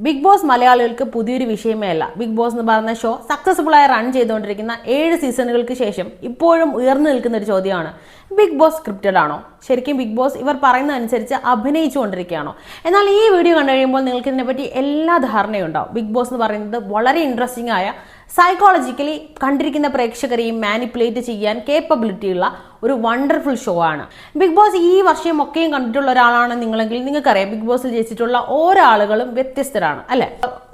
Big boss മലയാളികൾക്ക് പുതിയൊരു വിഷയമേ അല്ല. ബിഗ് ബോസ് എന്ന് പറയുന്ന ഷോ സക്സസ്ഫുൾ ആയി റൺ ചെയ്തുകൊണ്ടിരിക്കുന്ന 7 സീസണുകൾക്ക് ശേഷം ഇപ്പോഴും ഉയർന്നു നിൽക്കുന്ന ഒരു ചോദ്യമാണ്, ബിഗ് ബോസ് സ്ക്രിപ്റ്റഡ് ആണോ? ശരിക്കും ബിഗ് ബോസ് ഇവർ പറയുന്നതനുസരിച്ച് അഭിനയിച്ചുകൊണ്ടിരിക്കുകയാണോ? എന്നാൽ ഈ വീഡിയോ കണ്ടു കഴിയുമ്പോൾ നിങ്ങൾക്ക് ഇതിനെപ്പറ്റി എല്ലാ ധാരണയും ഉണ്ടാവും. ബിഗ് ബോസ് എന്ന് പറയുന്നത് വളരെ ഇൻട്രസ്റ്റിംഗ് ആയ, സൈക്കോളജിക്കലി കണ്ടിരിക്കുന്ന പ്രേക്ഷകരെയും മാനിപ്പുലേറ്റ് ചെയ്യാൻ കേപ്പബിലിറ്റി ഉള്ള ഒരു വണ്ടർഫുൾ ഷോ ആണ്. ബിഗ് ബോസ് ഈ വർഷം ഒക്കെയും കണ്ടിട്ടുള്ള ഒരാളാണ് നിങ്ങളെങ്കിൽ നിങ്ങൾക്കറിയാം, ബിഗ് ബോസിൽ ജയിച്ചിട്ടുള്ള ഓരോ ആളുകളും വ്യത്യസ്തരാണ് അല്ലെ.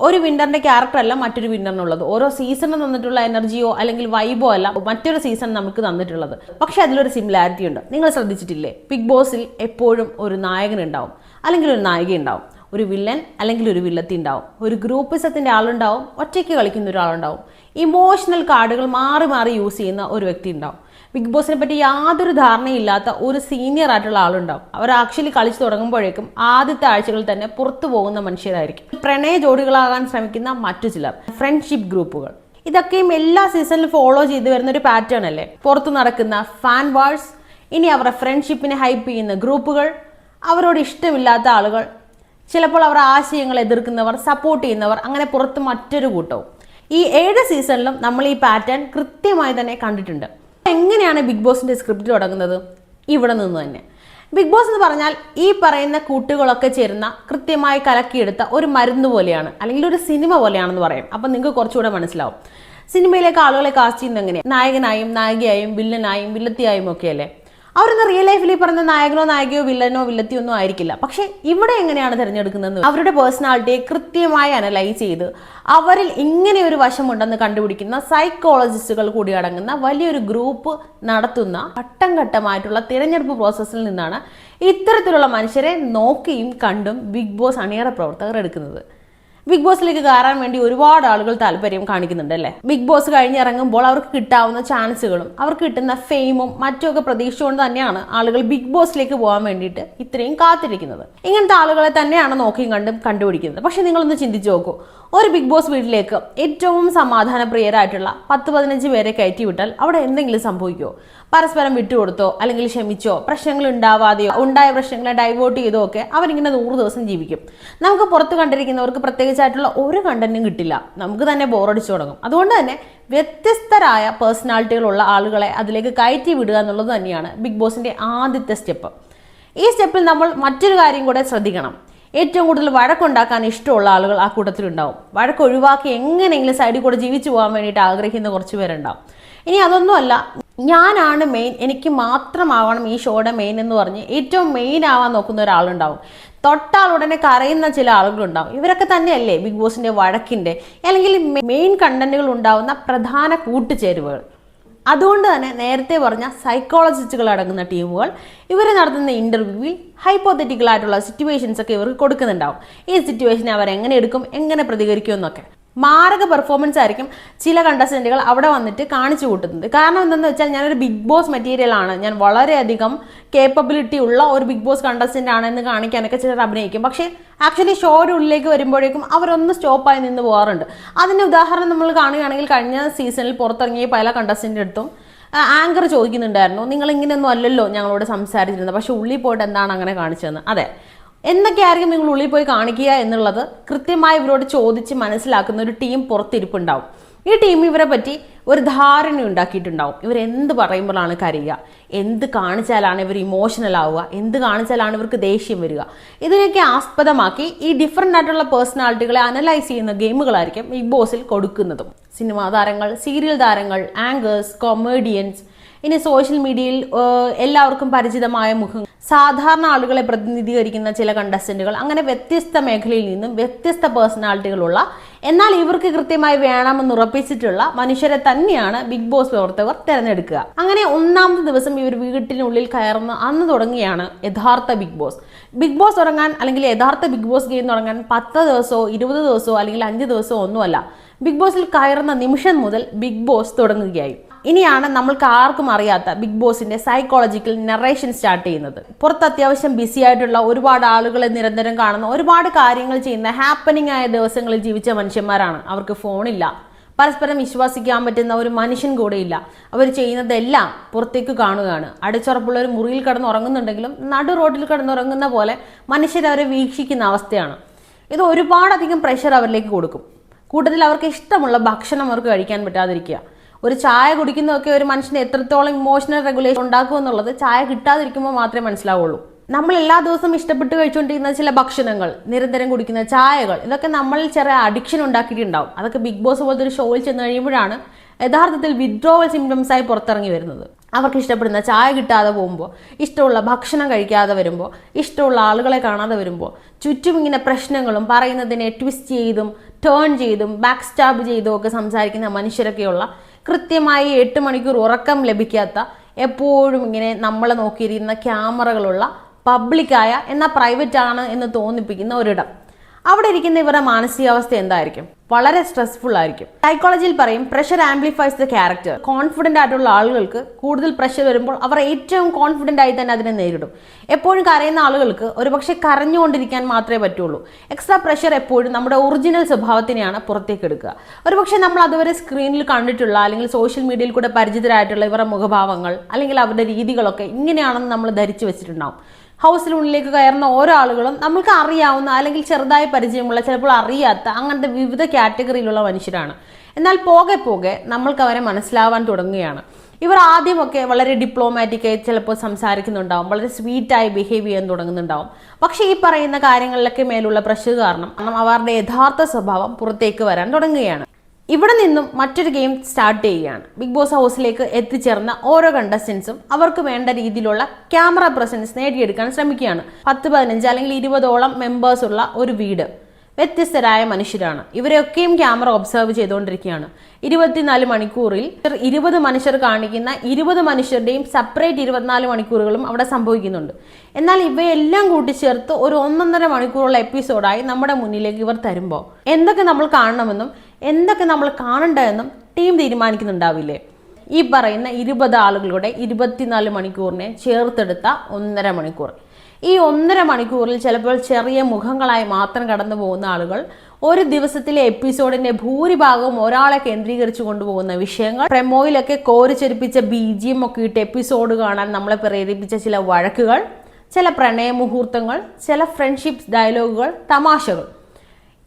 ഒരു വിന്നറിന്റെ ക്യാരക്ടർ അല്ല മറ്റൊരു വിന്നറിനുള്ളത്. ഓരോ സീസണിൽ തന്നിട്ടുള്ള എനർജിയോ അല്ലെങ്കിൽ വൈബോ അല്ല മറ്റൊരു സീസൺ നമുക്ക് തന്നിട്ടുള്ളത്. പക്ഷെ അതിലൊരു സിമിലാരിറ്റി ഉണ്ട്. നിങ്ങൾ ശ്രദ്ധിച്ചിട്ടില്ലേ? ബിഗ് ബോസിൽ എപ്പോഴും ഒരു നായകൻ ഉണ്ടാവും, അല്ലെങ്കിൽ ഒരു നായിക ഉണ്ടാവും, ഒരു വില്ലൻ അല്ലെങ്കിൽ ഒരു വില്ലത്തി ഉണ്ടാവും, ഒരു ഗ്രൂപ്പിസത്തിന്റെ ആളുണ്ടാവും, ഒറ്റയ്ക്ക് കളിക്കുന്ന ഒരാളുണ്ടാവും, ഇമോഷണൽ കാർഡുകൾ മാറി മാറി യൂസ് ചെയ്യുന്ന ഒരു വ്യക്തി ഉണ്ടാവും. ബിഗ് ബോസിനെ പറ്റി യാതൊരു ധാരണയില്ലാത്ത ഒരു സീനിയർ ആയിട്ടുള്ള ആളുണ്ടാവും. അവർ ആക്ച്വലി കളിച്ചു തുടങ്ങുമ്പോഴേക്കും ആദ്യത്തെ ആഴ്ചകളിൽ തന്നെ പുറത്തു പോകുന്ന മനുഷ്യരായിരിക്കും. പ്രണയ ജോഡികളാകാൻ ശ്രമിക്കുന്ന മറ്റു ചിലർ, ഫ്രണ്ട്ഷിപ്പ് ഗ്രൂപ്പുകൾ, ഇതൊക്കെയും എല്ലാ സീസണിലും ഫോളോ ചെയ്ത് വരുന്ന ഒരു പാറ്റേൺ അല്ലേ. പുറത്തു നടക്കുന്ന ഫാൻ വാഴ്സ്, ഇനി അവരുടെ ഫ്രണ്ട്ഷിപ്പിനെ ഹൈപ്പ് ചെയ്യുന്ന ഗ്രൂപ്പുകൾ, അവരോട് ഇഷ്ടമില്ലാത്ത ആളുകൾ, ചിലപ്പോൾ അവർ ആശയങ്ങൾ എതിർക്കുന്നവർ, സപ്പോർട്ട് ചെയ്യുന്നവർ, അങ്ങനെ പുറത്ത് മറ്റൊരു കൂട്ടവും. ഈ 7 സീസണിലും നമ്മൾ ഈ പാറ്റേൺ കൃത്യമായി തന്നെ കണ്ടിട്ടുണ്ട്. എങ്ങനെയാണ് ബിഗ് ബോസിന്റെ സ്ക്രിപ്റ്റ് തുടങ്ങുന്നത്? ഇവിടെ നിന്ന് തന്നെ. ബിഗ് ബോസ് എന്ന് പറഞ്ഞാൽ ഈ പറയുന്ന കൂട്ടുകളൊക്കെ ചേരുന്ന കൃത്യമായി കലക്കിയെടുത്ത ഒരു മരുന്ന് പോലെയാണ്, അല്ലെങ്കിൽ ഒരു സിനിമ പോലെയാണെന്ന് പറയും. അപ്പം നിങ്ങൾക്ക് കുറച്ചുകൂടെ മനസ്സിലാവും. സിനിമയിലേക്ക് ആളുകളെ കാസ്റ്റ് ചെയ്യുന്നത് എങ്ങനെയാണ്? നായകനായും നായികയായും വില്ലനായും വില്ലത്തിയായും ഒക്കെ അല്ലേ. അവരൊന്ന് റിയൽ ലൈഫിൽ പറഞ്ഞ നായകനോ നായികയോ വില്ലനോ വില്ലത്തിയോ ഒന്നും ആയിരിക്കില്ല. പക്ഷെ ഇവിടെ എങ്ങനെയാണ് തിരഞ്ഞെടുക്കുന്നത്? അവരുടെ പേഴ്സണാലിറ്റിയെ കൃത്യമായി അനലൈസ് ചെയ്ത് അവരിൽ ഇങ്ങനെ ഒരു വശമുണ്ടെന്ന് കണ്ടുപിടിക്കുന്ന സൈക്കോളജിസ്റ്റുകൾ കൂടി അടങ്ങുന്ന വലിയൊരു ഗ്രൂപ്പ് നടത്തുന്ന ഘട്ടം ഘട്ടമായിട്ടുള്ള തിരഞ്ഞെടുപ്പ് പ്രോസസ്സിൽ നിന്നാണ് ഇത്തരത്തിലുള്ള മനുഷ്യരെ നോക്കിയും കണ്ടും ബിഗ് ബോസ് അണിയറ പ്രവർത്തകർ എടുക്കുന്നത്. ബിഗ് ബോസിലേക്ക് കയറാൻ വേണ്ടി ഒരുപാട് ആളുകൾ താല്പര്യം കാണിക്കുന്നുണ്ട് അല്ലേ. ബിഗ് ബോസ് കഴിഞ്ഞിറങ്ങുമ്പോൾ അവർക്ക് കിട്ടാവുന്ന ചാൻസുകളും അവർക്ക് കിട്ടുന്ന ഫെയിമും മറ്റുമൊക്കെ പ്രതീക്ഷിച്ചുകൊണ്ട് തന്നെയാണ് ആളുകൾ ബിഗ് ബോസിലേക്ക് പോകാൻ വേണ്ടിയിട്ട് ഇത്രയും കാത്തിരിക്കുന്നത്. ഇങ്ങനത്തെ ആളുകളെ തന്നെയാണ് നോക്കിയും കണ്ടും കണ്ടുപിടിക്കുന്നത്. പക്ഷെ നിങ്ങളൊന്ന് ചിന്തിച്ചു നോക്കൂ, ഒരു ബിഗ് ബോസ് വീട്ടിലേക്ക് ഏറ്റവും സമാധാനപ്രിയരായിട്ടുള്ള 10-15 പേരെ കയറ്റി വിട്ടാൽ അവിടെ എന്തെങ്കിലും സംഭവിക്കുമോ? പരസ്പരം വിട്ടുകൊടുത്തോ അല്ലെങ്കിൽ ക്ഷമിച്ചോ, പ്രശ്നങ്ങൾ ഉണ്ടാവാതെയോ, ഉണ്ടായ പ്രശ്നങ്ങളെ ഡൈവേർട്ട് ചെയ്തോ ഒക്കെ അവരിങ്ങനെ 100 ദിവസം ജീവിക്കും. നമുക്ക് പുറത്ത് കണ്ടിരിക്കുന്നവർക്ക് പ്രത്യേകിച്ചായിട്ടുള്ള ഒരു കണ്ടന്റും കിട്ടില്ല. നമുക്ക് തന്നെ ബോറടിച്ചു തുടങ്ങും. അതുകൊണ്ട് തന്നെ വ്യത്യസ്തരായ പേഴ്സണാലിറ്റികളുള്ള ആളുകളെ അതിലേക്ക് കയറ്റി വിടുക എന്നുള്ളത് തന്നെയാണ് ബിഗ് ബോസിന്റെ ആദ്യത്തെ സ്റ്റെപ്പ്. ഈ സ്റ്റെപ്പിൽ നമ്മൾ മറ്റൊരു കാര്യം കൂടെ ശ്രദ്ധിക്കണം. ഏറ്റവും കൂടുതൽ വഴക്കുണ്ടാക്കാൻ ഇഷ്ടമുള്ള ആളുകൾ ആ കൂട്ടത്തിലുണ്ടാവും. വഴക്ക് ഒഴിവാക്കി എങ്ങനെയെങ്കിലും സൈഡിൽ കൂടെ ജീവിച്ചു പോകാൻ വേണ്ടിയിട്ട് ആഗ്രഹിക്കുന്ന കുറച്ച് പേരുണ്ടാവും. ഇനി അതൊന്നുമല്ല, ഞാനാണ് മെയിൻ, എനിക്ക് മാത്രമാവണം ഈ ഷോയുടെ മെയിൻ എന്ന് പറഞ്ഞ് ഏറ്റവും മെയിൻ ആവാൻ നോക്കുന്ന ഒരാളുണ്ടാവും. തൊട്ടാൽ ഉടനെ കരയുന്ന ചില ആളുകളുണ്ടാവും. ഇവരൊക്കെ തന്നെയല്ലേ ബിഗ് ബോസിന്റെ വഴക്കിന്റെ അല്ലെങ്കിൽ മെയിൻ കണ്ടന്റുകൾ ഉണ്ടാവുന്ന പ്രധാന കൂട്ടുചേരുവകൾ. അതുകൊണ്ട് തന്നെ നേരത്തെ പറഞ്ഞ സൈക്കോളജിസ്റ്റുകൾ അടങ്ങുന്ന ടീമുകൾ ഇവർ നടത്തുന്ന ഇന്റർവ്യൂവിൽ ഹൈപ്പോത്തറ്റിക്കൽ ആയിട്ടുള്ള സിറ്റുവേഷൻസ് ഒക്കെ ഇവർക്ക് കൊടുക്കുന്നുണ്ടാവും. ഈ സിറ്റുവേഷനെ അവർ എങ്ങനെ എടുക്കും, എങ്ങനെ പ്രതികരിക്കും എന്നൊക്കെ. മാരക പെർഫോമൻസ് ആയിരിക്കും ചില കണ്ടസ്റ്റന്റുകൾ അവിടെ വന്നിട്ട് കാണിച്ചു കൂട്ടുന്നത്. കാരണം എന്താണെന്ന് വെച്ചാൽ, ഞാനൊരു ബിഗ് ബോസ് മെറ്റീരിയൽ ആണ്, ഞാൻ വളരെയധികം കേപ്പബിലിറ്റി ഉള്ള ഒരു ബിഗ് ബോസ് കണ്ടസ്റ്റന്റ് ആണെന്ന് കാണിക്കാനൊക്കെ ചിലർ അഭിനയിക്കും. പക്ഷേ ആക്ച്വലി ഷോയുടെ ഉള്ളിലേക്ക് വരുമ്പോഴേക്കും അവരൊന്ന് സ്റ്റോപ്പായി നിന്ന് പോകാറുണ്ട്. അതിന് ഉദാഹരണം നമ്മൾ കാണുകയാണെങ്കിൽ, കഴിഞ്ഞ സീസണിൽ പുറത്തിറങ്ങിയ പല കണ്ടസ്റ്റന്റിൻ്റെ അടുത്തും ആങ്കർ ചോദിക്കുന്നുണ്ടായിരുന്നു, നിങ്ങൾ ഇങ്ങനെയൊന്നും അല്ലല്ലോ ഞങ്ങളോട് സംസാരിച്ചിരുന്നത്, പക്ഷെ ഉള്ളിൽ പോയിട്ട് എന്താണ് അങ്ങനെ കാണിച്ചതെന്ന്. അതെ, എന്തൊക്കെയായിരിക്കും നിങ്ങൾ ഉള്ളിൽ പോയി കാണിക്കുക എന്നുള്ളത് കൃത്യമായി ഇവരോട് ചോദിച്ച് മനസ്സിലാക്കുന്ന ഒരു ടീം പുറത്തിരിപ്പുണ്ടാവും. ഈ ടീം ഇവരെ പറ്റി ഒരു ധാരണ ഉണ്ടാക്കിയിട്ടുണ്ടാവും. ഇവർ എന്ത് പറയുമ്പോഴാണ് കരയുക, എന്ത് കാണിച്ചാലാണ് ഇവർ ഇമോഷണൽ ആവുക, എന്ത് കാണിച്ചാലാണ് ഇവർക്ക് ദേഷ്യം വരിക, ഇതിനൊക്കെ ആസ്പദമാക്കി ഈ ഡിഫറെൻ്റ് ആയിട്ടുള്ള പേഴ്സണാലിറ്റികളെ അനലൈസ് ചെയ്യുന്ന ഗെയിമുകളായിരിക്കും ബിഗ് ബോസിൽ കൊടുക്കുന്നതും. സിനിമാ താരങ്ങൾ, സീരിയൽ താരങ്ങൾ, ആങ്കേഴ്സ്, കൊമേഡിയൻസ്, ഇനി സോഷ്യൽ മീഡിയയിൽ എല്ലാവർക്കും പരിചിതമായ മുഖം, സാധാരണ ആളുകളെ പ്രതിനിധീകരിക്കുന്ന ചില കണ്ടസ്റ്റന്റുകൾ, അങ്ങനെ വ്യത്യസ്ത മേഖലയിൽ നിന്നും വ്യത്യസ്ത പേഴ്സണാലിറ്റികളുള്ള, എന്നാൽ ഇവർക്ക് കൃത്യമായി വേണമെന്ന് ഉറപ്പിച്ചിട്ടുള്ള മനുഷ്യരെ തന്നെയാണ് ബിഗ് ബോസ് പ്രവർത്തകർ തിരഞ്ഞെടുക്കുക. അങ്ങനെ 1ാമത്തെ ദിവസം ഇവർ വീട്ടിനുള്ളിൽ കയറുന്ന അന്ന് തുടങ്ങിയാണ് യഥാർത്ഥ ബിഗ് ബോസ്. ബിഗ് ബോസ് തുടങ്ങാൻ അല്ലെങ്കിൽ യഥാർത്ഥ ബിഗ് ബോസ് ഗെയിം തുടങ്ങാൻ 10 ദിവസമോ 20 ദിവസമോ അല്ലെങ്കിൽ 5 ദിവസമോ ഒന്നുമല്ല. ബിഗ് ബോസിൽ കയറുന്ന നിമിഷം മുതൽ ബിഗ് ബോസ് തുടങ്ങുകയായി. ഇനിയാണ് നമ്മൾക്ക് ആർക്കും അറിയാത്ത ബിഗ് ബോസിന്റെ സൈക്കോളജിക്കൽ നറേഷൻ സ്റ്റാർട്ട് ചെയ്യുന്നത്. പുറത്ത് അത്യാവശ്യം ബിസി ആയിട്ടുള്ള ഒരുപാട് ആളുകളെ നിരന്തരം കാണുന്ന, ഒരുപാട് കാര്യങ്ങൾ ചെയ്യുന്ന, ഹാപ്പനിങ് ആയ ദിവസങ്ങളിൽ ജീവിച്ച മനുഷ്യന്മാരാണ്. അവർക്ക് ഫോണില്ല, പരസ്പരം വിശ്വസിക്കാൻ പറ്റുന്ന ഒരു മനുഷ്യൻ കൂടെയില്ല. അവർ ചെയ്യുന്നതെല്ലാം പുറത്തേക്ക് കാണുകയാണ്. അടിച്ചുറപ്പുള്ള ഒരു മുറിയിൽ കിടന്നുറങ്ങുന്നുണ്ടെങ്കിലും നടു റോഡിൽ കിടന്നുറങ്ങുന്ന പോലെ മനുഷ്യരവരെ വീക്ഷിക്കുന്ന അവസ്ഥയാണ്. ഇത് ഒരുപാടധികം പ്രഷർ അവരിലേക്ക് കൊടുക്കും. കൂട്ടത്തിൽ അവർക്ക് ഇഷ്ടമുള്ള ഭക്ഷണം അവർക്ക് കഴിക്കാൻ പറ്റാതിരിക്കുക. ഒരു ചായ കുടിക്കുന്നതൊക്കെ ഒരു മനുഷ്യന് എത്രത്തോളം ഇമോഷണൽ റെഗുലേഷൻ ഉണ്ടാക്കും എന്നുള്ളത് ചായ കിട്ടാതിരിക്കുമ്പോൾ മാത്രമേ മനസ്സിലാവുള്ളൂ. നമ്മൾ എല്ലാ ദിവസവും ഇഷ്ടപ്പെട്ട് കഴിച്ചുകൊണ്ടിരിക്കുന്ന ചില ഭക്ഷണങ്ങൾ, നിരന്തരം കുടിക്കുന്ന ചായകൾ, ഇതൊക്കെ നമ്മളിൽ ചെറിയ അഡിക്ഷൻ ഉണ്ടാക്കിയിട്ടുണ്ടാവും. അതൊക്കെ ബിഗ് ബോസ് പോലത്തെ ഒരു ഷോയിൽ ചെന്ന് കഴിയുമ്പോഴാണ് യഥാർത്ഥത്തിൽ വിത്ഡ്രോവൽ സിംറ്റംസ് ആയി പുറത്തിറങ്ങി വരുന്നത്. അവർക്ക് ഇഷ്ടപ്പെടുന്ന ചായ കിട്ടാതെ പോകുമ്പോൾ, ഇഷ്ടമുള്ള ഭക്ഷണം കഴിക്കാതെ വരുമ്പോൾ, ഇഷ്ടമുള്ള ആളുകളെ കാണാതെ വരുമ്പോൾ, ചുറ്റും ഇങ്ങനെ പ്രശ്നങ്ങളും പറയുന്നതിനെ ട്വിസ്റ്റ് ചെയ്തും ടേൺ ചെയ്തും ബാക്ക് സ്റ്റാബ് ചെയ്തും ഒക്കെ സംസാരിക്കുന്ന മനുഷ്യരൊക്കെയുള്ള, കൃത്യമായി 8 മണിക്കൂർ ഉറക്കം ലഭിക്കാത്ത, എപ്പോഴും ഇങ്ങനെ നമ്മളെ നോക്കിയിരിക്കുന്ന ക്യാമറകളുള്ള, പബ്ലിക്കായ എന്നാൽ പ്രൈവറ്റ് ആണ് എന്ന് തോന്നിപ്പിക്കുന്ന ഒരിടം. അവിടെ ഇരിക്കുന്ന ഇവരുടെ മാനസികാവസ്ഥ എന്തായിരിക്കും? വളരെ സ്ട്രെസ്ഫുൾ ആയിരിക്കും. സൈക്കോളജിയിൽ പറയും pressure amplifies the character. Confident ആയിട്ടുള്ള ആളുകൾക്ക് കൂടുതൽ പ്രഷർ വരുമ്പോൾ അവർ ഏറ്റവും കോൺഫിഡന്റ് ആയി തന്നെ അതിനെ നേരിടും. എപ്പോഴും കരയുന്ന ആളുകൾക്ക് ഒരുപക്ഷെ കരഞ്ഞുകൊണ്ടിരിക്കാൻ മാത്രമേ പറ്റുള്ളൂ. എക്സ്ട്രാ പ്രഷർ എപ്പോഴും നമ്മുടെ ഒറിജിനൽ സ്വഭാവത്തിനെയാണ് പുറത്തേക്ക് എടുക്കുക. ഒരുപക്ഷെ നമ്മൾ അതുവരെ സ്ക്രീനിൽ കണ്ടിട്ടുള്ള അല്ലെങ്കിൽ സോഷ്യൽ മീഡിയയിൽ കൂടെ പരിചിതരായിട്ടുള്ള ഇവരുടെ മുഖഭാവങ്ങൾ അല്ലെങ്കിൽ അവരുടെ രീതികളൊക്കെ ഇങ്ങനെയാണെന്ന് നമ്മൾ ധരിച്ചു വെച്ചിട്ടുണ്ടാവും. ഹൗസിനുള്ളിലേക്ക് കയറുന്ന ഓരോ ആളുകളും നമ്മൾക്ക് അറിയാവുന്ന അല്ലെങ്കിൽ ചെറുതായി പരിചയമുള്ള, ചിലപ്പോൾ അറിയാത്ത, അങ്ങനത്തെ വിവിധ കാറ്റഗറിയിലുള്ള മനുഷ്യരാണ്. എന്നാൽ പോകെ പോകെ നമ്മൾക്ക് അവരെ മനസ്സിലാവാൻ തുടങ്ങുകയാണ്. ഇവർ ആദ്യമൊക്കെ വളരെ ഡിപ്ലോമാറ്റിക്കായി ചിലപ്പോൾ സംസാരിക്കുന്നുണ്ടാവും, വളരെ സ്വീറ്റായി ബിഹേവ് ചെയ്യാൻ തുടങ്ങുന്നുണ്ടാവും. പക്ഷേ ഈ പറയുന്ന കാര്യങ്ങളിലൊക്കെ മേലുള്ള പ്രഷർ കാരണം അവരുടെ യഥാർത്ഥ സ്വഭാവം പുറത്തേക്ക് വരാൻ തുടങ്ങുകയാണ്. ഇവിടെ നിന്നും മറ്റൊരു ഗെയിം സ്റ്റാർട്ട് ചെയ്യുകയാണ്. ബിഗ് ബോസ് ഹൗസിലേക്ക് എത്തിച്ചേർന്ന ഓരോ കണ്ടസ്റ്റൻസും അവർക്ക് വേണ്ട രീതിയിലുള്ള ക്യാമറ പ്രസൻസ് നേടിയെടുക്കാൻ ശ്രമിക്കുകയാണ്. 10-15 അല്ലെങ്കിൽ 20ഓളം മെമ്പേഴ്സ് ഉള്ള ഒരു വീട്, വ്യത്യസ്തരായ മനുഷ്യരാണ്. ഇവരെയൊക്കെയും ക്യാമറ ഒബ്സർവ് ചെയ്തുകൊണ്ടിരിക്കുകയാണ്. 24 മണിക്കൂറിൽ 20 മനുഷ്യർ കാണിക്കുന്ന 20 മനുഷ്യരുടെയും സെപ്പറേറ്റ് 24 മണിക്കൂറുകളും അവിടെ സംഭവിക്കുന്നുണ്ട്. എന്നാൽ ഇവയെല്ലാം കൂട്ടിച്ചേർത്ത് ഒരു 1.5 മണിക്കൂറുള്ള എപ്പിസോഡായി നമ്മുടെ മുന്നിലേക്ക് ഇവർ തരുമ്പോൾ എന്തൊക്കെ നമ്മൾ കാണണമെന്നും എന്തൊക്കെ നമ്മൾ കാണണ്ടെന്നും ടീം തീരുമാനിക്കുന്നുണ്ടാവില്ലേ? ഈ പറയുന്ന 20 ആളുകളുടെ 24 മണിക്കൂറിനെ ചേർത്തെടുത്ത 1.5 മണിക്കൂർ. ഈ 1.5 മണിക്കൂറിൽ ചിലപ്പോൾ ചെറിയ മുഖങ്ങളായി മാത്രം കടന്നു പോകുന്ന ആളുകൾ ഒരു ദിവസത്തിലെ എപ്പിസോഡിന്റെ ഭൂരിഭാഗവും ഒരാളെ കേന്ദ്രീകരിച്ചു കൊണ്ടുപോകുന്ന വിഷയങ്ങൾ, പ്രമോയിലൊക്കെ കോരിച്ചെരിപ്പിച്ച BGM ഒക്കെ ഇട്ട് എപ്പിസോഡ് കാണാൻ നമ്മളെ പ്രേരിപ്പിച്ച ചില വഴക്കുകൾ, ചില പ്രണയ മുഹൂർത്തങ്ങൾ, ചില ഫ്രണ്ട്ഷിപ്പ് ഡയലോഗുകൾ, തമാശകൾ,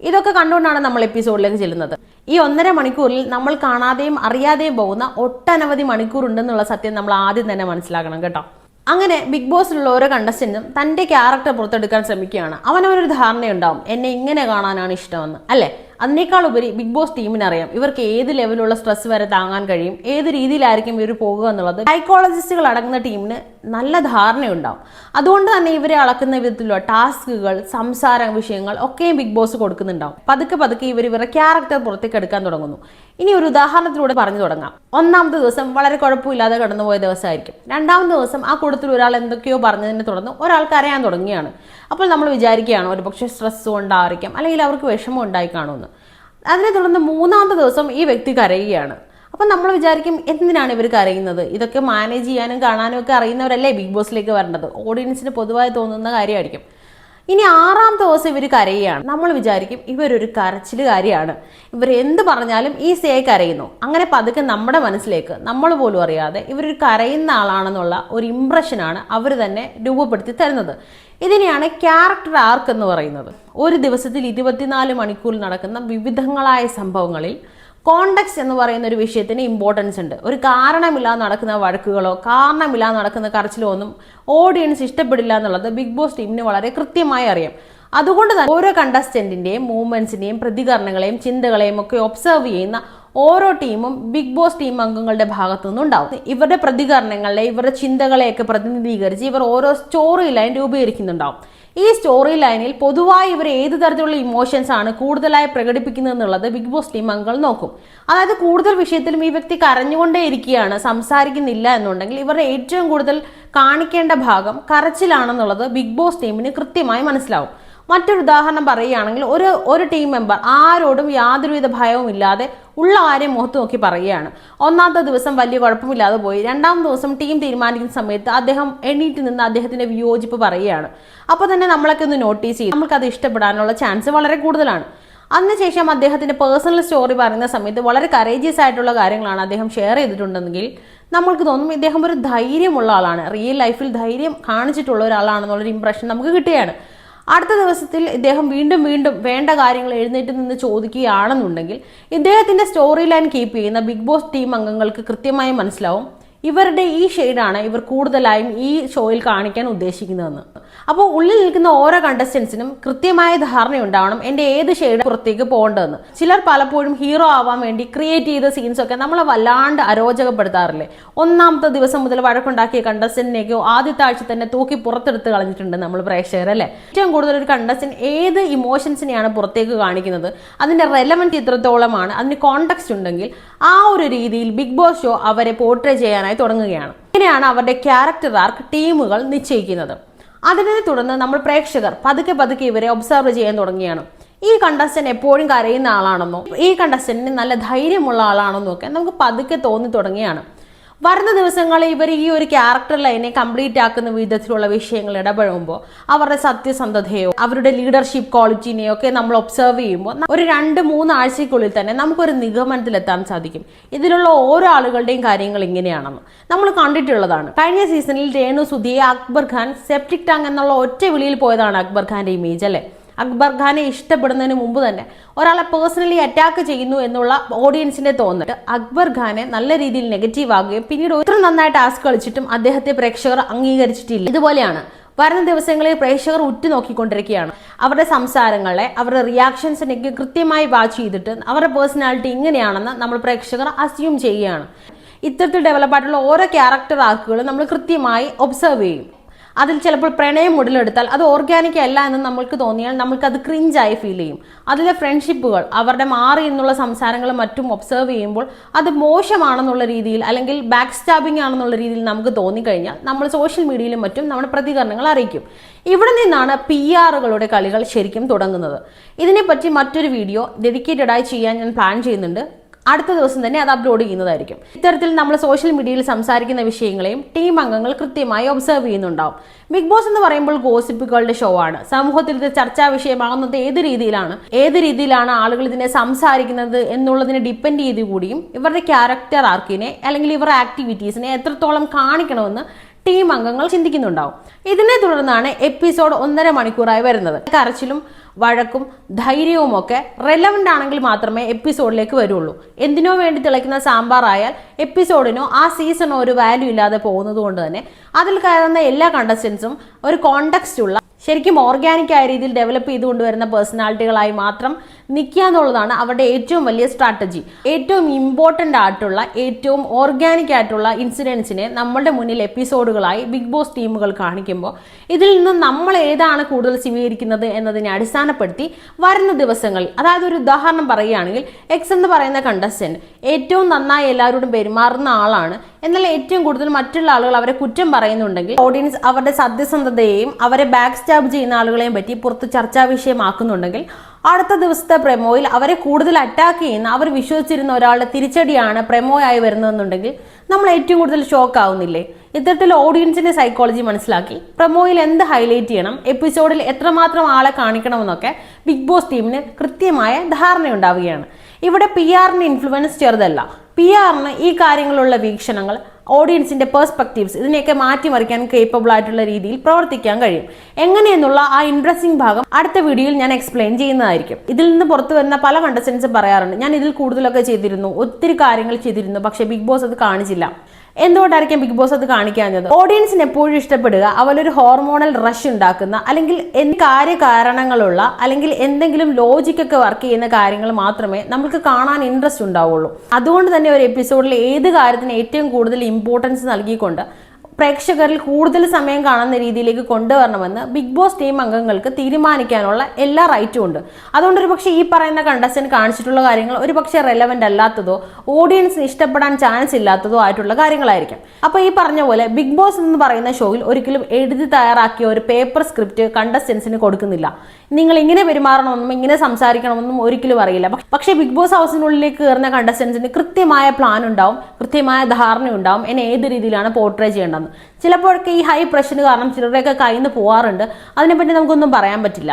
ഇതൊക്കെ കണ്ടുകൊണ്ടാണ് നമ്മൾ എപ്പിസോഡിലേക്ക് ചെല്ലുന്നത്. ഈ 1.5 മണിക്കൂറിൽ നമ്മൾ കാണാതെയും അറിയാതെയും പോകുന്ന ഒട്ടനവധി മണിക്കൂർ ഉണ്ടെന്നുള്ള സത്യം നമ്മൾ ആദ്യം തന്നെ മനസ്സിലാക്കണം കേട്ടോ. അങ്ങനെ ബിഗ് ബോസിലുള്ള ഓരോ കണ്ടസ്റ്റന്റും തന്റെ ക്യാരക്ടർ പുറത്തെടുക്കാൻ ശ്രമിക്കുകയാണ്. അവനവനൊരു ധാരണയുണ്ടാവും, എന്നെ ഇങ്ങനെ കാണാനാണ് ഇഷ്ടമെന്ന്, അല്ലേ? അതിനേക്കാൾ ഉപരി ബിഗ് ബോസ് ടീമിനറിയാം ഇവർക്ക് ഏത് ലെവലുള്ള സ്ട്രെസ് വരെ താങ്ങാൻ കഴിയും, ഏത് രീതിയിലായിരിക്കും ഇവർ പോകുക എന്നുള്ളത് സൈക്കോളജിസ്റ്റുകൾ അടങ്ങുന്ന ടീമിന് നല്ല ധാരണയുണ്ടാവും. അതുകൊണ്ട് തന്നെ ഇവരെ അളക്കുന്ന വിധത്തിലുള്ള ടാസ്കുകൾ, സംസാര വിഷയങ്ങൾ ഒക്കെയും ബിഗ് ബോസ് കൊടുക്കുന്നുണ്ടാവും. പതുക്കെ പതുക്കെ ഇവരുടെ ക്യാരക്ടർ പുറത്തേക്ക് എടുക്കാൻ തുടങ്ങുന്നു. ഇനി ഒരു ഉദാഹരണത്തിലൂടെ പറഞ്ഞു തുടങ്ങാം. 1ാമത്തെ ദിവസം വളരെ കുഴപ്പമില്ലാതെ കടന്നുപോയ ദിവസമായിരിക്കും. 2ാമത്തെ ദിവസം ആ കൂട്ടത്തിൽ ഒരാൾ എന്തൊക്കെയോ പറഞ്ഞതിനെ തുടർന്ന് ഒരാൾക്ക് അറിയാൻ തുടങ്ങുകയാണ്. അപ്പോൾ നമ്മൾ വിചാരിക്കുകയാണ് ഒരുപക്ഷെ സ്ട്രെസ് കൊണ്ടായിരിക്കാം അല്ലെങ്കിൽ അവർക്ക് വിഷമം ഉണ്ടായി കാണുമെന്ന്. അതിനെ തുടർന്ന് 3ാമത്തെ ദിവസം ഈ വ്യക്തി കരയുകയാണ്. അപ്പം നമ്മൾ വിചാരിക്കും എന്തിനാണ് ഇവർ കരയുന്നത്? ഇതൊക്കെ മാനേജ് ചെയ്യാനും കാണാനും ഒക്കെ അറിയുന്നവരല്ലേ ബിഗ് ബോസിലേക്ക് വരേണ്ടത്? ഓഡിയൻസിന് പൊതുവായി തോന്നുന്ന കാര്യമായിരിക്കും. ഇനി 6ാമത്തെ ദിവസം ഇവർ കരയുകയാണ്. നമ്മൾ വിചാരിക്കും ഇവരൊരു കരച്ചിലുകാരിയാണ്, ഇവർ എന്ത് പറഞ്ഞാലും ഈസിയായി കരയുന്നു. അങ്ങനെ പതുക്കെ നമ്മുടെ മനസ്സിലേക്ക് നമ്മൾ പോലും അറിയാതെ ഇവരൊരു കരയുന്ന ആളാണെന്നുള്ള ഒരു ഇംപ്രഷനാണ് അവർ തന്നെ രൂപപ്പെടുത്തി തരുന്നത്. ഇതിനെയാണ് ക്യാരക്ടർ ആർക്ക് എന്ന് പറയുന്നത്. ഒരു ദിവസത്തിൽ 24 മണിക്കൂറിൽ നടക്കുന്ന വിവിധങ്ങളായ സംഭവങ്ങളിൽ കോണ്ടെക്സ്റ്റ് എന്ന് പറയുന്ന ഒരു വിഷയത്തിന് ഇമ്പോർട്ടൻസ് ഉണ്ട്. ഒരു കാരണമില്ലാതെ നടക്കുന്ന വഴക്കുകളോ കാരണമില്ലാതെ നടക്കുന്ന കരച്ചിലോ ഒന്നും ഓഡിയൻസ് ഇഷ്ടപ്പെടില്ല എന്നുള്ളത് ബിഗ് ബോസ് ടീമിന് വളരെ കൃത്യമായി അറിയാം. അതുകൊണ്ട് തന്നെ ഓരോ കണ്ടസ്റ്റന്റിന്റെയും മൂവ്മെന്റ്സിന്റെയും പ്രതികരണങ്ങളെയും ചിന്തകളെയും ഒക്കെ ഒബ്സർവ് ചെയ്യുന്ന ഓരോ ടീമും ബിഗ് ബോസ് ടീം അംഗങ്ങളുടെ ഭാഗത്തു നിന്നുണ്ടാവും. ഇവരുടെ പ്രതികരണങ്ങളെ, ഇവരുടെ ചിന്തകളെയൊക്കെ പ്രതിനിധീകരിച്ച് ഇവർ ഓരോ സ്റ്റോറി ലൈൻ രൂപീകരിക്കുന്നുണ്ടാവും. ഈ സ്റ്റോറി ലൈനിൽ പൊതുവായി ഇവർ ഏത് തരത്തിലുള്ള ഇമോഷൻസ് ആണ് കൂടുതലായി പ്രകടിപ്പിക്കുന്നത് എന്നുള്ളത് ബിഗ് ബോസ് ടീം അംഗങ്ങൾ നോക്കും. അതായത് കൂടുതൽ വിഷയത്തിലും ഈ വ്യക്തി കരഞ്ഞുകൊണ്ടേ ഇരിക്കുകയാണ്, സംസാരിക്കുന്നില്ല എന്നുണ്ടെങ്കിൽ ഇവരുടെ ഏറ്റവും കൂടുതൽ കാണിക്കേണ്ട ഭാഗം കരച്ചിലാണെന്നുള്ളത് ബിഗ് ബോസ് ടീമിന് കൃത്യമായി മനസ്സിലാവും. മറ്റൊരു ഉദാഹരണം പറയുകയാണെങ്കിൽ ഒരു ടീം മെമ്പർ ആരോടും യാതൊരുവിധ ഭയവും ഇല്ലാതെ ഉള്ള കാര്യം മുഖത്ത് നോക്കി പറയുകയാണ്. 1ാമത്തെ ദിവസം വലിയ കുഴപ്പമില്ലാതെ പോയി. 2ാമത്തെ ദിവസം ടീം തീരുമാനിക്കുന്ന സമയത്ത് അദ്ദേഹം എണീറ്റ് നിന്ന് അദ്ദേഹത്തിന്റെ വിയോജിപ്പ് പറയുകയാണ്. അപ്പോൾ തന്നെ നമ്മളൊക്കെ ഒന്ന് നോട്ടീസ് ചെയ്യും, നമുക്കത് ഇഷ്ടപ്പെടാനുള്ള ചാൻസ് വളരെ കൂടുതലാണ്. അതിനുശേഷം അദ്ദേഹത്തിന്റെ പേഴ്സണൽ സ്റ്റോറി പറയുന്ന സമയത്ത് വളരെ കറേജിയസ് ആയിട്ടുള്ള കാര്യങ്ങളാണ് അദ്ദേഹം ഷെയർ ചെയ്തിട്ടുണ്ടെങ്കിൽ നമ്മൾക്ക് തോന്നും ഇദ്ദേഹം ഒരു ധൈര്യമുള്ള ആളാണ്, റിയൽ ലൈഫിൽ ധൈര്യം കാണിച്ചിട്ടുള്ള ഒരാളാണെന്നുള്ളൊരു ഇംപ്രഷൻ നമുക്ക് കിട്ടുകയാണ്. അടുത്ത ദിവസത്തിൽ ഇദ്ദേഹം വീണ്ടും വീണ്ടും വേണ്ട കാര്യങ്ങൾ എഴുന്നേറ്റ് നിന്ന് ചോദിക്കുകയാണെന്നുണ്ടെങ്കിൽ ഇദ്ദേഹത്തിന്റെ സ്റ്റോറി ലൈൻ കീപ്പ് ചെയ്യുന്ന ബിഗ് ബോസ് ടീം അംഗങ്ങൾക്ക് കൃത്യമായി മനസ്സിലാവും ഇവരുടെ ഈ ഷെയ്ഡാണ് ഇവർ കൂടുതലായും ഈ ഷോയിൽ കാണിക്കാൻ ഉദ്ദേശിക്കുന്നതെന്ന്. അപ്പോൾ ഉള്ളിൽ നിൽക്കുന്ന ഓരോ കണ്ടസ്റ്റൻസിനും കൃത്യമായ ധാരണയുണ്ടാവണം എൻ്റെ ഏത് ഷെയ്ഡ് പുറത്തേക്ക് പോകേണ്ടതെന്ന്. ചിലർ പലപ്പോഴും ഹീറോ ആവാൻ വേണ്ടി ക്രിയേറ്റ് ചെയ്ത സീൻസൊക്കെ നമ്മളെ വല്ലാണ്ട് അരോചകപ്പെടുത്താറില്ലേ. ഒന്നാമത്തെ ദിവസം മുതൽ വഴക്കുണ്ടാക്കിയ കണ്ടസ്റ്റന്റിനെയൊക്കെയോ ആദ്യത്തെ ആഴ്ച തന്നെ തൂക്കി പുറത്തെടുത്ത് കളഞ്ഞിട്ടുണ്ട് നമ്മൾ പ്രേക്ഷകർ അല്ലേ. ഏറ്റവും കൂടുതൽ ഒരു കണ്ടസ്റ്റന്റ് ഏത് ഇമോഷൻസിനെയാണ് പുറത്തേക്ക് കാണിക്കുന്നത്, അതിന്റെ റെലവൻറ്റ് എത്രത്തോളമാണ്, അതിന് കോണ്ടെക്സ്റ്റ് ഉണ്ടെങ്കിൽ ആ ഒരു രീതിയിൽ ബിഗ് ബോസ് ഷോ അവരെ പോർട്രേ ചെയ്യാനായി തുടങ്ങുകയാണ്. ഇങ്ങനെയാണ് അവരുടെ ക്യാരക്ടർ ആർക്ക് ടീമുകൾ നിശ്ചയിക്കുന്നത്. അതിനെ തുടർന്ന് നമ്മൾ പ്രേക്ഷകർ പതുക്കെ പതുക്കെ ഇവരെ ഒബ്സർവ് ചെയ്യാൻ തുടങ്ങിയാണ്. ഈ കണ്ടസ്റ്റന്റ് എപ്പോഴും കരയുന്ന ആളാണെന്നോ ഈ കണ്ടസ്റ്റന്റിന് നല്ല ധൈര്യമുള്ള ആളാണെന്നോ ഒക്കെ നമുക്ക് പതുക്കെ തോന്നി തുടങ്ങിയാണ്. വരുന്ന ദിവസങ്ങളിൽ ഇവർ ഈ ഒരു ക്യാരക്ടർ ലൈനെ കംപ്ലീറ്റ് ആക്കുന്ന വിധത്തിലുള്ള വിഷയങ്ങൾ ഇടപെടുമ്പോൾ അവരുടെ സത്യസന്ധതയോ അവരുടെ ലീഡർഷിപ്പ് ക്വാളിറ്റിനെയോ ഒക്കെ നമ്മൾ ഒബ്സർവ് ചെയ്യുമ്പോൾ ഒരു 2-3 ആഴ്ചയ്ക്കുള്ളിൽ തന്നെ നമുക്കൊരു നിഗമനത്തിലെത്താൻ സാധിക്കും. ഇതിലുള്ള ഓരോ ആളുകളുടെയും കാര്യങ്ങൾ ഇങ്ങനെയാണെന്ന് നമ്മൾ കണ്ടിട്ടുള്ളതാണ്. കഴിഞ്ഞ സീസണിൽ രേണു സുധിയെ അക്ബർ ഖാൻ സെപ്റ്റിക് ടാങ്ക് എന്നുള്ള ഒറ്റ വിളിയിൽ പോയതാണ് അക്ബർ ഖാന്റെ ഇമേജ് അല്ലേ. അക്ബർ ഖാനെ ഇഷ്ടപ്പെടുന്നതിന് മുമ്പ് തന്നെ ഒരാളെ പേഴ്സണലി അറ്റാക്ക് ചെയ്യുന്നു എന്നുള്ള ഓഡിയൻസിന്റെ തോന്നൽ അക്ബർ ഖാനെ നല്ല രീതിയിൽ നെഗറ്റീവ് ആകുകയും പിന്നീട് ഇത്ര നന്നായി ടാസ്ക് കളിച്ചിട്ടും അദ്ദേഹത്തെ പ്രേക്ഷകർ അംഗീകരിച്ചിട്ടില്ല. ഇതുപോലെയാണ് വരുന്ന ദിവസങ്ങളിൽ പ്രേക്ഷകർ ഉറ്റുനോക്കിക്കൊണ്ടിരിക്കുകയാണ്. അവരുടെ സംസാരങ്ങളെ അവരുടെ റിയാക്ഷൻസിനൊക്കെ കൃത്യമായി വാച്ച് ചെയ്തിട്ട് അവരുടെ പേഴ്സണാലിറ്റി ഇങ്ങനെയാണെന്ന് നമ്മൾ പ്രേക്ഷകർ അസ്യൂം ചെയ്യുകയാണ്. ഇത്തരത്തിൽ ഡെവലപ്പായിട്ടുള്ള ഓരോ ക്യാരക്ടർ ആർക്കുകളും നമ്മൾ കൃത്യമായി ഒബ്സർവ് ചെയ്യും. അതിൽ ചിലപ്പോൾ പ്രണയം ഉടലെടുത്താൽ അത് ഓർഗാനിക് അല്ല എന്ന് നമ്മൾക്ക് തോന്നിയാൽ നമ്മൾക്കത് ക്രിഞ്ചായി ഫീൽ ചെയ്യും. അതിലെ ഫ്രണ്ട്ഷിപ്പുകൾ അവരുടെ മാറി എന്നുള്ള സംസാരങ്ങളും മറ്റും ഒബ്സർവ് ചെയ്യുമ്പോൾ അത് മോശമാണെന്നുള്ള രീതിയിൽ അല്ലെങ്കിൽ ബാക്ക് സ്റ്റാബിംഗ് ആണെന്നുള്ള രീതിയിൽ നമുക്ക് തോന്നിക്കഴിഞ്ഞാൽ നമ്മൾ സോഷ്യൽ മീഡിയയിലും മറ്റും നമ്മുടെ പ്രതികരണങ്ങൾ അറിയിക്കും. ഇവിടെ നിന്നാണ് PR കളികൾ ശരിക്കും തുടങ്ങുന്നത്. ഇതിനെപ്പറ്റി മറ്റൊരു വീഡിയോ ഡെഡിക്കേറ്റഡായി ചെയ്യാൻ ഞാൻ പ്ലാൻ ചെയ്യുന്നുണ്ട്. അടുത്ത ദിവസം തന്നെ അത് അപ്ലോഡ് ചെയ്യുന്നതായിരിക്കും. ഇത്തരത്തിൽ നമ്മൾ സോഷ്യൽ മീഡിയയിൽ സംസാരിക്കുന്ന വിഷയങ്ങളെയും ടീം അംഗങ്ങൾ കൃത്യമായി ഒബ്സർവ് ചെയ്യുന്നുണ്ടാവും. ബിഗ് ബോസ് എന്ന് പറയുമ്പോൾ ഗോസിപ്പുകളുടെ ഷോ ആണ്. സമൂഹത്തിൽ ഇത് ചർച്ചാ വിഷയമാകുന്നത് ഏത് രീതിയിലാണ് ആളുകൾ ഇതിനെ സംസാരിക്കുന്നത് എന്നുള്ളതിനെ ഡിപ്പെൻഡ് ചെയ്ത് കൂടിയും ഇവരുടെ ക്യാരക്ടർ ആർക്കിനെ അല്ലെങ്കിൽ ഇവരുടെ ആക്ടിവിറ്റീസിനെ എത്രത്തോളം കാണിക്കണമെന്ന് ടീം അംഗങ്ങൾ ചിന്തിക്കുന്നുണ്ടാവും. ഇതിനെ തുടർന്നാണ് എപ്പിസോഡ് 1.5 മണിക്കൂറായി വരുന്നത്. കരച്ചിലും വഴക്കും ധൈര്യവും ഒക്കെ റെലവൻ്റ് ആണെങ്കിൽ മാത്രമേ എപ്പിസോഡിലേക്ക് വരുള്ളൂ. എന്തിനോ വേണ്ടി തിളയ്ക്കുന്ന സാമ്പാറായാൽ എപ്പിസോഡിനോ ആ സീസണോ ഒരു വാല്യൂ ഇല്ലാതെ പോകുന്നത് കൊണ്ട് തന്നെ അതിൽ കയറുന്ന എല്ലാ കണ്ടസ്റ്റൻസും ഒരു കോണ്ടെക്സ്റ്റ് ഉള്ള ശരിക്കും ഓർഗാനിക് ആയ രീതിയിൽ ഡെവലപ്പ് ചെയ്തുകൊണ്ടുവരുന്ന പേഴ്സണാലിറ്റികളായി മാത്രം നിൽക്കുക എന്നുള്ളതാണ് അവരുടെ ഏറ്റവും വലിയ സ്ട്രാറ്റജി. ഏറ്റവും ഇമ്പോർട്ടൻ്റ് ആയിട്ടുള്ള ഏറ്റവും ഓർഗാനിക് ആയിട്ടുള്ള ഇൻസിഡൻസിനെ നമ്മളുടെ മുന്നിൽ എപ്പിസോഡുകളായി ബിഗ് ബോസ് ടീമുകൾ കാണിക്കുമ്പോൾ ഇതിൽ നിന്ന് നമ്മൾ ഏതാണ് കൂടുതൽ സ്വീകരിക്കുന്നത് എന്നതിനെ അടിസ്ഥാനപ്പെടുത്തി വരുന്ന ദിവസങ്ങളിൽ, അതായത് ഒരു ഉദാഹരണം പറയുകയാണെങ്കിൽ എക്സ് എന്ന് പറയുന്ന കണ്ടസ്റ്റന്റ് ഏറ്റവും നന്നായി എല്ലാവരോടും പെരുമാറുന്ന ആളാണ്, എന്നാൽ ഏറ്റവും കൂടുതൽ മറ്റുള്ള ആളുകൾ അവരെ കുറ്റം പറയുന്നുണ്ടെങ്കിൽ ഓഡിയൻസ് അവരുടെ സത്യസന്ധതയെയും അവരെ ബാക്ക് സ്റ്റാബ് ചെയ്യുന്ന ആളുകളെയും പറ്റി പുറത്ത് ചർച്ചാ വിഷയമാക്കുന്നുണ്ടെങ്കിൽ അടുത്ത ദിവസത്തെ പ്രമോയിൽ അവരെ കൂടുതൽ അറ്റാക്ക് ചെയ്യുന്ന അവർ വിശ്വസിച്ചിരുന്ന ഒരാളുടെ തിരിച്ചടിയാണ് പ്രമോയായി വരുന്നതെന്നുണ്ടെങ്കിൽ നമ്മൾ ഏറ്റവും കൂടുതൽ ഷോക്ക് ആവുന്നില്ലേ? ഇത്തരത്തിൽ ഓഡിയൻസിന്റെ സൈക്കോളജി മനസ്സിലാക്കി പ്രമോയിൽ എന്ത് ഹൈലൈറ്റ് ചെയ്യണം, എപ്പിസോഡിൽ എത്രമാത്രം ആളെ കാണിക്കണമെന്നൊക്കെ ബിഗ് ബോസ് ടീമിന് കൃത്യമായ ധാരണയുണ്ടാവുകയാണ്. ഇവിടെ PR-ന്റെ ഇൻഫ്ലുവൻസ് ചെറുതല്ല. PR-ന് ഈ കാര്യങ്ങളുള്ള വീക്ഷണങ്ങൾ, ഓഡിയൻസിന്റെ പെർസ്പെക്റ്റീവ്സ് ഇതിനെയൊക്കെ മാറ്റിമറിക്കാൻ കേപ്പബിൾ ആയിട്ടുള്ള രീതിയിൽ പ്രവർത്തിക്കാൻ കഴിയും. എങ്ങനെയെന്നുള്ള ആ ഇൻട്രസ്റ്റിംഗ് ഭാഗം അടുത്ത വീഡിയോയിൽ ഞാൻ എക്സ്പ്ലെയിൻ ചെയ്യുന്നതായിരിക്കും. ഇതിൽ നിന്ന് പുറത്തു വരുന്ന പല കണ്ടസ്റ്റൻസും പറയാറുണ്ട്, ഞാൻ ഇതിൽ കൂടുതലൊക്കെ ചെയ്തിരുന്നു, ഒത്തിരി കാര്യങ്ങൾ ചെയ്തിരുന്നു, പക്ഷെ ബിഗ് ബോസ് അത് കാണിച്ചില്ല. എന്തുകൊണ്ടായിരിക്കും ബിഗ് ബോസ് അത് കാണിക്കാഞ്ഞത്? ഓഡിയൻസിന് എപ്പോഴും ഇഷ്ടപ്പെടുക അവരൊരു ഹോർമോണൽ റഷ് ഉണ്ടാക്കുന്ന അല്ലെങ്കിൽ കാര്യകാരണങ്ങളുള്ള അല്ലെങ്കിൽ എന്തെങ്കിലും ലോജിക്കൊക്കെ വർക്ക് ചെയ്യുന്ന കാര്യങ്ങൾ മാത്രമേ നമുക്ക് കാണാൻ ഇൻട്രസ്റ്റ് ഉണ്ടാവുള്ളൂ. അതുകൊണ്ട് തന്നെ ഒരു എപ്പിസോഡിൽ ഏത് കാര്യത്തിന് ഏറ്റവും കൂടുതൽ ഇമ്പോർട്ടൻസ് നൽകിക്കൊണ്ട് പ്രേക്ഷകരിൽ കൂടുതൽ സമയം കാണുന്ന രീതിയിലേക്ക് കൊണ്ടുവരണമെന്ന് ബിഗ് ബോസ് ടീം അംഗങ്ങൾക്ക് തീരുമാനിക്കാനുള്ള എല്ലാ റൈറ്റും ഉണ്ട്. അതുകൊണ്ട് ഒരു പക്ഷേ ഈ പറയുന്ന കണ്ടസ്റ്റന്റ് കാണിച്ചിട്ടുള്ള കാര്യങ്ങൾ ഒരു പക്ഷേ റെലവൻ്റ് അല്ലാത്തതോ ഓഡിയൻസിന് ഇഷ്ടപ്പെടാൻ ചാൻസ് ഇല്ലാത്തതോ ആയിട്ടുള്ള കാര്യങ്ങളായിരിക്കും. അപ്പോൾ ഈ പറഞ്ഞ പോലെ ബിഗ് ബോസ് എന്ന് പറയുന്ന ഷോയിൽ ഒരിക്കലും എഴുതി തയ്യാറാക്കിയ ഒരു പേപ്പർ സ്ക്രിപ്റ്റ് കണ്ടസ്റ്റൻസിന് കൊടുക്കുന്നില്ല. നിങ്ങൾ ഇങ്ങനെ പെരുമാറണമെന്നും ഇങ്ങനെ സംസാരിക്കണമെന്നും ഒരിക്കലും അറിയില്ല. പക്ഷേ ബിഗ് ബോസ് ഹൗസിനുള്ളിലേക്ക് കയറുന്ന കണ്ടസ്റ്റൻസിന് കൃത്യമായ പ്ലാൻ ഉണ്ടാവും, കൃത്യമായ ധാരണ ഉണ്ടാവും എന്നെ ഏത് രീതിയിലാണ് പോർട്രേ ചെയ്യേണ്ടത്. ചിലപ്പോഴൊക്കെ ഈ ഹൈ പ്രഷർ കാരണം ചിലരുടെയൊക്കെ കയ്യിൽ നിന്ന് പോകാറുണ്ട്. അതിനെപ്പറ്റി നമുക്കൊന്നും പറയാൻ പറ്റില്ല.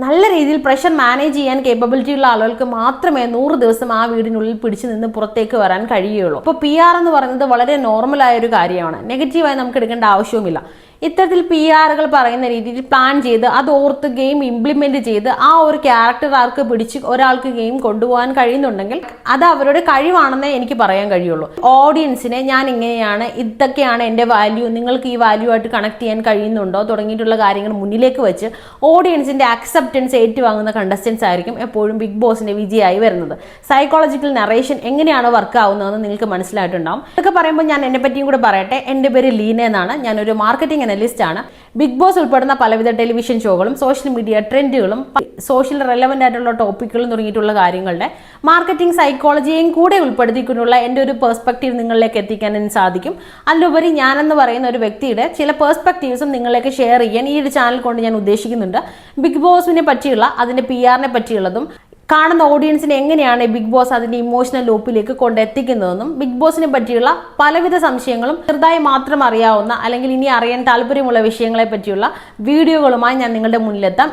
നല്ല രീതിയിൽ പ്രഷർ മാനേജ് ചെയ്യാൻ കേപ്പബിലിറ്റി ഉള്ള ആളുകൾക്ക് മാത്രമേ 100 ദിവസം ആ വീടിനുള്ളിൽ പിടിച്ചു നിന്ന് പുറത്തേക്ക് വരാൻ കഴിയുകയുള്ളൂ. അപ്പോൾ PR എന്ന് പറയുന്നത് വളരെ നോർമലായ ഒരു കാര്യമാണ്. നെഗറ്റീവായി നമുക്ക് എടുക്കേണ്ട ആവശ്യവുമില്ല. ഇത്തരത്തിൽ PR പറയുന്ന രീതിയിൽ പ്ലാൻ ചെയ്ത് അത് ഓർത്ത് ഗെയിം ഇംപ്ലിമെന്റ് ചെയ്ത് ആ ഒരു ക്യാരക്ടർ ആർക്ക് പിടിച്ച് ഒരാൾക്ക് ഗെയിം കൊണ്ടുപോകാൻ കഴിയുന്നുണ്ടെങ്കിൽ അത് അവരുടെ കഴിവാണെന്നേ എനിക്ക് പറയാൻ കഴിയുള്ളൂ. ഓഡിയൻസിനെ ഞാൻ ഇങ്ങനെയാണ്, ഇതൊക്കെയാണ് എൻ്റെ വാല്യൂ, നിങ്ങൾക്ക് ഈ വാല്യൂ ആയിട്ട് കണക്ട് ചെയ്യാൻ കഴിയുന്നുണ്ടോ തുടങ്ങിയിട്ടുള്ള കാര്യങ്ങൾ മുന്നിലേക്ക് വെച്ച് ഓഡിയൻസിന്റെ അക്സെപ്റ്റൻസ് ഏറ്റുവാങ്ങുന്ന കണ്ടസ്റ്റൻസ് ആയിരിക്കും എപ്പോഴും ബിഗ് ബോസിന്റെ വിജയമായി വരുന്നത്. സൈക്കോളജിക്കൽ നറേഷൻ എങ്ങനെയാണ് വർക്ക് ആവുന്നതെന്ന് നിങ്ങൾക്ക് മനസ്സിലായിട്ടുണ്ടാവും. ഇതൊക്കെ പറയുമ്പോൾ ഞാൻ എന്നെ പറ്റിയും കൂടെ പറയട്ടെ. എൻ്റെ പേര് ലീന എന്നാണ്. ഞാനൊരു മാർക്കറ്റിംഗ് അനലിസ്റ്റ് ആണ്. ബിഗ് ബോസ് ഉൾപ്പെടുന്ന പലവിധ ടെലിവിഷൻ ഷോകളും സോഷ്യൽ മീഡിയ ട്രെൻഡുകളും സോഷ്യൽ റെലവൻ്റ് ആയിട്ടുള്ള ടോപ്പിക്കുകളും തുടങ്ങിയിട്ടുള്ള കാര്യങ്ങളുടെ മാർക്കറ്റിംഗ് സൈക്കോളജിയെയും കൂടെ ഉൾപ്പെടുത്തിക്കൊണ്ടുള്ള എൻ്റെ ഒരു പെർസ്പെക്റ്റീവ് നിങ്ങളിലേക്ക് എത്തിക്കാൻ സാധിക്കും. അതിലുപരി ഞാനെന്ന് പറയുന്ന ഒരു വ്യക്തിയുടെ ചില പെർസ്പെക്റ്റീവ്സും നിങ്ങളിലേക്ക് ഷെയർ ചെയ്യാൻ ഈ ഒരു ചാനൽ കൊണ്ട് ഞാൻ ഉദ്ദേശിക്കുന്നുണ്ട്. ബിഗ് ബോസിനെ പറ്റിയുള്ള അതിൻ്റെ PR പറ്റിയുള്ളതും കാണുന്ന ഓഡിയൻസിനെ എങ്ങനെയാണ് ബിഗ് ബോസ് അതിന്റെ ഇമോഷണൽ ലൂപ്പിലേക്ക് കൊണ്ടെത്തിക്കുന്നതെന്നും ബിഗ് ബോസിനെ പറ്റിയുള്ള പലവിധ സംശയങ്ങളും ചെറുതായി മാത്രം അറിയാവുന്ന അല്ലെങ്കിൽ ഇനി അറിയാൻ താല്പര്യമുള്ള വിഷയങ്ങളെ പറ്റിയുള്ള വീഡിയോകളുമായി ഞാൻ നിങ്ങളുടെ മുന്നിലെത്താം.